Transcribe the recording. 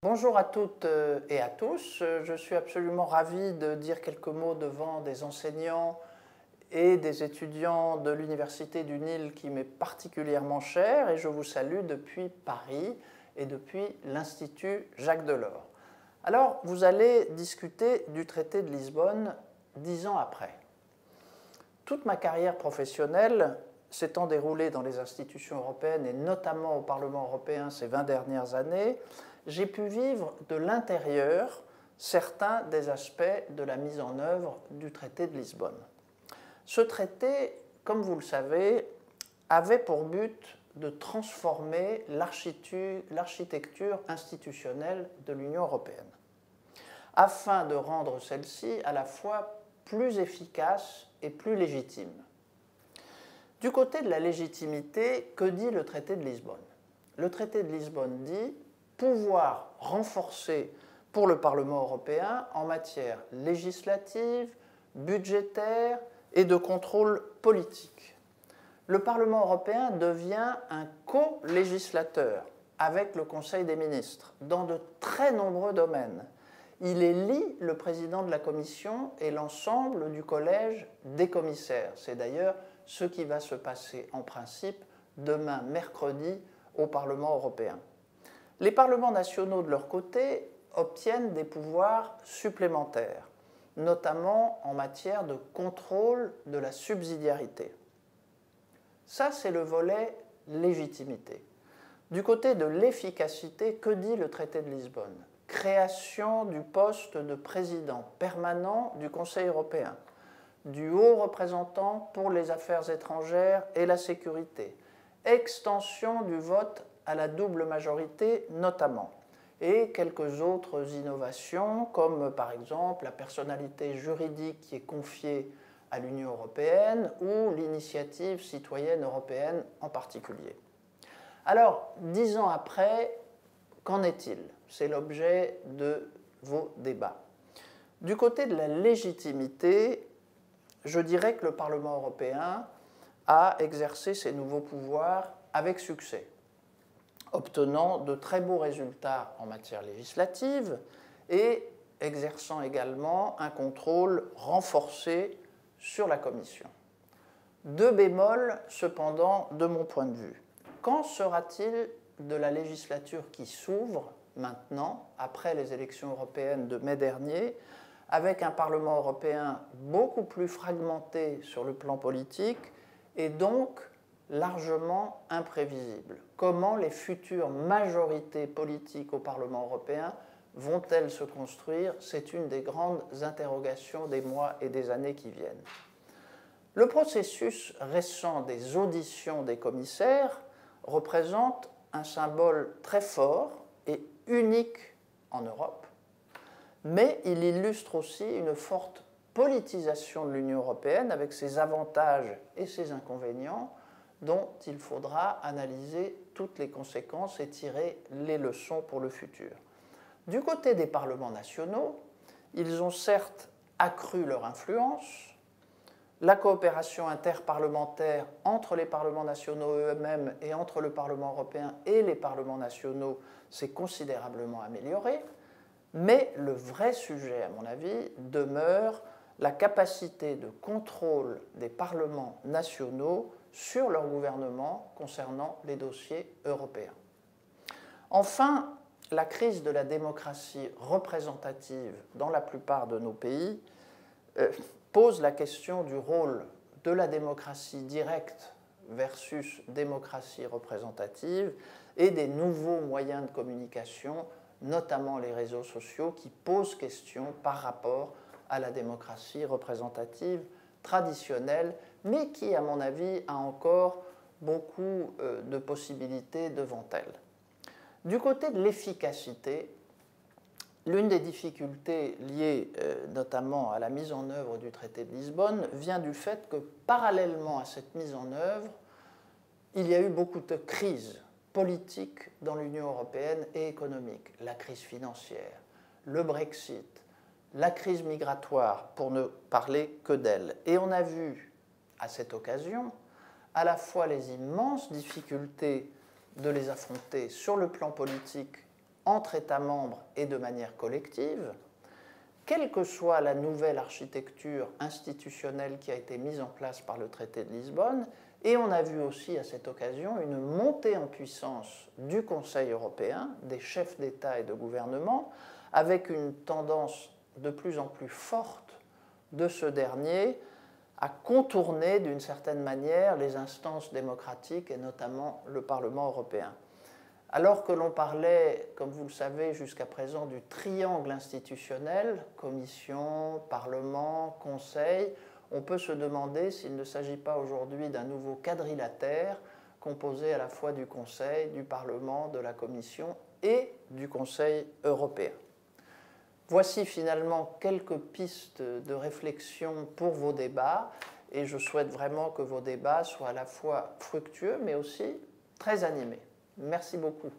Bonjour à toutes et à tous. Je suis absolument ravi de dire quelques mots devant des enseignants et des étudiants de l'Université du Nil qui m'est particulièrement chère et je vous salue depuis Paris et depuis l'Institut Jacques Delors. Alors, vous allez discuter du traité de Lisbonne 10 ans après. Toute ma carrière professionnelle s'étant déroulée dans les institutions européennes et notamment au Parlement européen ces 20 dernières années, j'ai pu vivre de l'intérieur certains des aspects de la mise en œuvre du traité de Lisbonne. Ce traité, comme vous le savez, avait pour but de transformer l'architecture institutionnelle de l'Union européenne, afin de rendre celle-ci à la fois plus efficace et plus légitime. Du côté de la légitimité, que dit le traité de Lisbonne? Le traité de Lisbonne dit pouvoir renforcé pour le Parlement européen en matière législative, budgétaire et de contrôle politique. Le Parlement européen devient un co-législateur avec le Conseil des ministres dans de très nombreux domaines. Il élit le président de la Commission et l'ensemble du collège des commissaires. C'est d'ailleurs ce qui va se passer en principe demain mercredi au Parlement européen. Les parlements nationaux, de leur côté, obtiennent des pouvoirs supplémentaires, notamment en matière de contrôle de la subsidiarité. Ça, c'est le volet légitimité. Du côté de l'efficacité, que dit le traité de Lisbonne? Création du poste de président permanent du Conseil européen, du haut représentant pour les affaires étrangères et la sécurité, extension du vote à la double majorité notamment, et quelques autres innovations comme par exemple la personnalité juridique qui est confiée à l'Union européenne ou l'initiative citoyenne européenne en particulier. Alors, 10 ans après, qu'en est-il? C'est l'objet de vos débats. Du côté de la légitimité, je dirais que le Parlement européen a exercé ses nouveaux pouvoirs avec succès, obtenant de très beaux résultats en matière législative et exerçant également un contrôle renforcé sur la Commission. Deux bémols, cependant, de mon point de vue. Qu'en sera-t-il de la législature qui s'ouvre maintenant, après les élections européennes de mai dernier, avec un Parlement européen beaucoup plus fragmenté sur le plan politique et donc largement imprévisible? Comment les futures majorités politiques au Parlement européen vont-elles se construire? C'est une des grandes interrogations des mois et des années qui viennent. Le processus récent des auditions des commissaires représente un symbole très fort et unique en Europe, mais il illustre aussi une forte politisation de l'Union européenne avec ses avantages et ses inconvénients dont il faudra analyser toutes les conséquences et tirer les leçons pour le futur. Du côté des parlements nationaux, ils ont certes accru leur influence. La coopération interparlementaire entre les parlements nationaux eux-mêmes et entre le Parlement européen et les parlements nationaux s'est considérablement améliorée, mais le vrai sujet, à mon avis, demeure la capacité de contrôle des parlements nationaux sur leur gouvernement concernant les dossiers européens. Enfin, la crise de la démocratie représentative dans la plupart de nos pays pose la question du rôle de la démocratie directe versus démocratie représentative et des nouveaux moyens de communication, notamment les réseaux sociaux, qui posent question par rapport à la démocratie représentative traditionnelle, mais qui, à mon avis, a encore beaucoup de possibilités devant elle. Du côté de l'efficacité, l'une des difficultés liées notamment à la mise en œuvre du traité de Lisbonne vient du fait que, parallèlement à cette mise en œuvre, il y a eu beaucoup de crises politiques dans l'Union européenne et économiques. La crise financière, le Brexit, la crise migratoire, pour ne parler que d'elle. Et on a vu, à cette occasion, à la fois les immenses difficultés de les affronter sur le plan politique entre États membres et de manière collective, quelle que soit la nouvelle architecture institutionnelle qui a été mise en place par le traité de Lisbonne. Et on a vu aussi à cette occasion une montée en puissance du Conseil européen, des chefs d'État et de gouvernement, avec une tendance de plus en plus forte de ce dernier à contourner d'une certaine manière les instances démocratiques et notamment le Parlement européen. Alors que l'on parlait, comme vous le savez, jusqu'à présent du triangle institutionnel, Commission, Parlement, Conseil, on peut se demander s'il ne s'agit pas aujourd'hui d'un nouveau quadrilatère composé à la fois du Conseil, du Parlement, de la Commission et du Conseil européen. Voici finalement quelques pistes de réflexion pour vos débats et je souhaite vraiment que vos débats soient à la fois fructueux mais aussi très animés. Merci beaucoup.